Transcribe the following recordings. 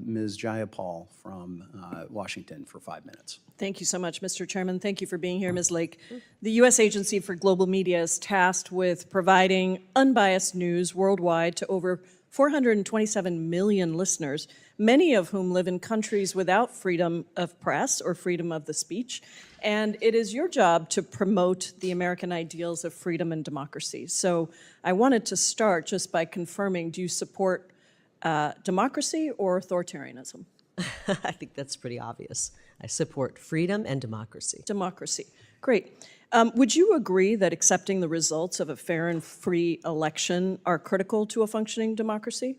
Ms. Jaipal from Washington for 5 minutes. Thank you so much, Mr. Chairman. Thank you for being here, Ms. Lake. The U.S. Agency for Global Media is tasked with providing unbiased news worldwide to over 427 million listeners, many of whom live in countries without freedom of press or freedom of the speech. And it is your job to promote the American ideals of freedom and democracy. So I wanted to start just by confirming, do you support democracy or authoritarianism? I think that's pretty obvious. I support freedom and democracy. Democracy. Great. Would you agree that accepting the results of a fair and free election are critical to a functioning democracy?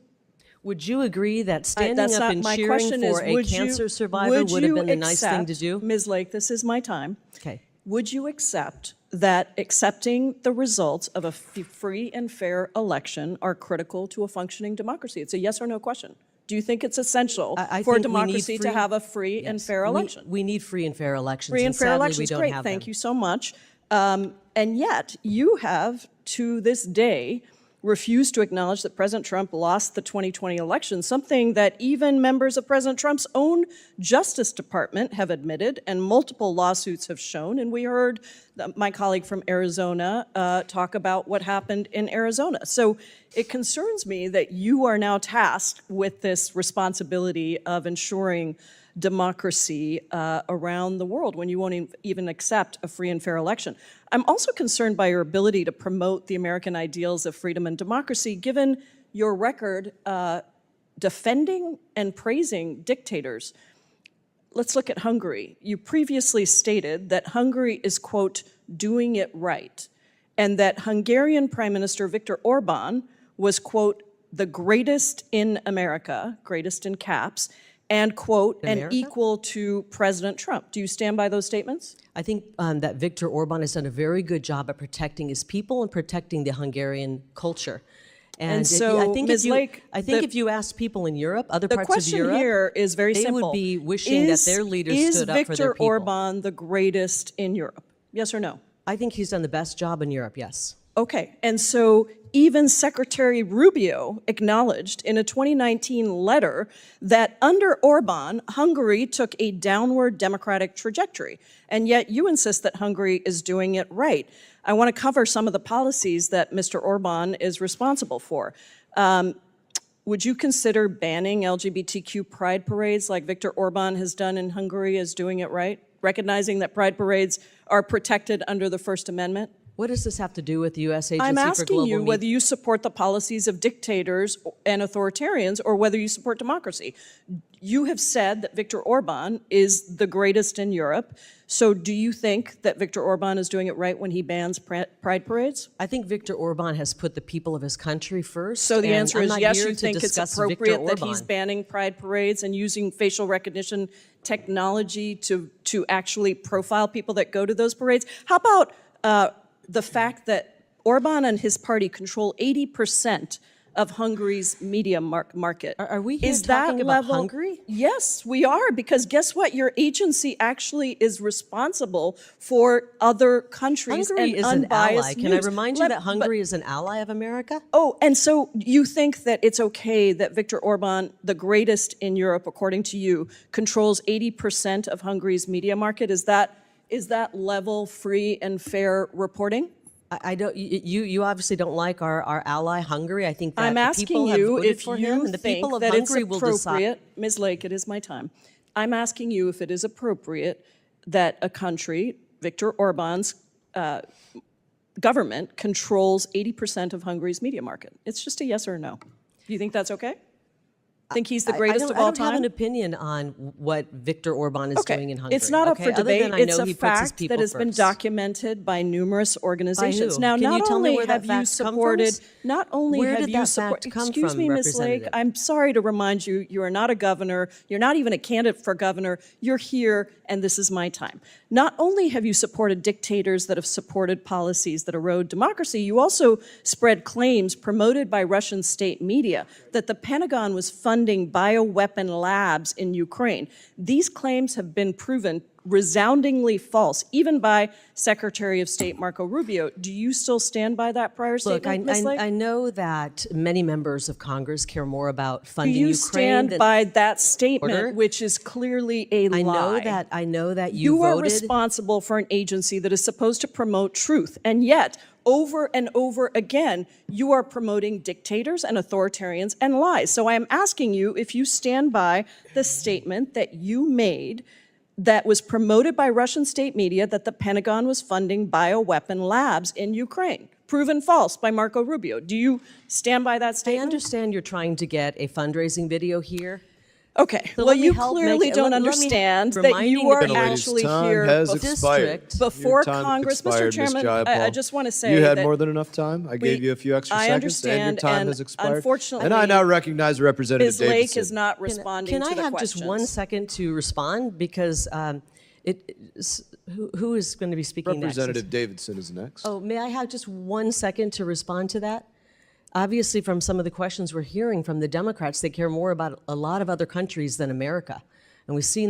Would you agree that standing up and cheering for a cancer survivor would have been the nice thing to do? Ms. Lake, this is my time. Okay. Would you accept that accepting the results of a free and fair election are critical to a functioning democracy? It's a yes or no question. Do you think it's essential for democracy to have a free and fair election? We need free and fair elections. Free and fair elections, great. Thank you so much. And yet, you have, to this day, refused to acknowledge that President Trump lost the 2020 election, something that even members of President Trump's own Justice Department have admitted and multiple lawsuits have shown. And we heard my colleague from Arizona talk about what happened in Arizona. So it concerns me that you are now tasked with this responsibility of ensuring democracy around the world when you won't even accept a free and fair election. I'm also concerned by your ability to promote the American ideals of freedom and democracy, given your record defending and praising dictators. Let's look at Hungary. You previously stated that Hungary is, quote, doing it right, and that Hungarian Prime Minister Viktor Orbán was, quote, the greatest in America, greatest in caps, and, quote, and equal to President Trump. Do you stand by those statements? I think that Viktor Orbán has done a very good job at protecting his people and protecting the Hungarian culture. And so, I think Ms. Lake, if you ask people in Europe, other parts of Europe, the question here is very simple. They would be wishing that their leaders stood up for their people. Is Viktor Orbán the greatest in Europe? Yes or no? I think he's done the best job in Europe, yes. Okay, and so even Secretary Rubio acknowledged in a 2019 letter that under Orban, Hungary took a downward democratic trajectory, and yet you insist that Hungary is doing it right. I want to cover some of the policies that Mr. Orban is responsible for. Would you consider banning LGBTQ pride parades like Viktor Orban has done in Hungary as doing it right, recognizing that pride parades are protected under the First Amendment? What does this have to do with the U.S. Agency for Global Media? I'm Media? asking you whether you support the policies of dictators and authoritarians or whether you support democracy. You have said that Viktor Orbán is the greatest in Europe. So do you think that Viktor Orbán is doing it right when he bans pride parades? I think Viktor Orbán has put the people of his country first. So the answer is yes, you think it's appropriate that he's banning pride parades and using facial recognition technology to actually profile people that go to those parades? How about the fact that Orban and his party control 80% of Hungary's media market? Are we here talking about Hungary? Yes, we are, because guess what? Your agency actually is responsible for other countries Hungary and is an ally. news. Can I remind you that Hungary is an ally of America? Oh, and so you think that it's okay that Viktor Orbán, the greatest in Europe, according to you, controls 80% of Hungary's media market? Is that level free and fair reporting? I don't. You obviously don't like our ally Hungary. I think that I'm asking the people have you voted if for you him, and the think people of that Hungary it's will decide. appropriate. Ms. Lake, it is my time. I'm asking you if it is appropriate that a country, Viktor Orbán's government, controls 80% of Hungary's media market. It's just a yes or no. Do you think that's okay? Think he's the greatest of all time? I don't have an opinion on what Viktor Orbán is doing in Hungary. It's not up for debate. It's a fact that has been first. documented by numerous organizations. By who? Now, Can you tell me where that not only have you supported, not only Where have did you that supported, fact come excuse from, me, Ms. Lake, Representative? I'm sorry to remind you, you are not a governor, you're not even a candidate for governor, you're here, and this is my time. Not only have you supported dictators that have supported policies that erode democracy, you also spread claims promoted by Russian state media that the Pentagon was funding funding bioweapon labs in Ukraine. These claims have been proven resoundingly false, even by Secretary of State Marco Rubio. Do you still stand by that prior Look, statement, Ms. Lake? I know that many members of Congress care more about Do funding you Ukraine stand than by that statement, order. which is clearly a lie? I know that you You are voted. responsible for an agency that is supposed to promote truth, and yet, over and over again, you are promoting dictators and authoritarians and lies. So I am asking you if you stand by the statement that you made that was promoted by Russian state media that the Pentagon was funding bioweapon labs in Ukraine. Proven false by Marco Rubio. Do you stand by that I statement? understand you're trying to get a fundraising video here. Okay, So well, let me you help clearly make- don't let me understand that reminding you the are people- actually Time here has before, expired. District. Your time Congress. Mr. expired, Ms. Chairman, I Jaipal. just want to say you had that more than enough time. I gave you a few extra I seconds, and your understand, time and has expired. unfortunately, and I now recognize Representative Ms. Lake Davidson. is not responding Can to I the have questions. just 1 second to respond? Because who is going to be speaking next? Representative Davidson is next. Oh, may I have just 1 second to respond to that? Obviously, from some of the questions we're hearing from the Democrats, they care more about a lot of other countries than America. And we've seen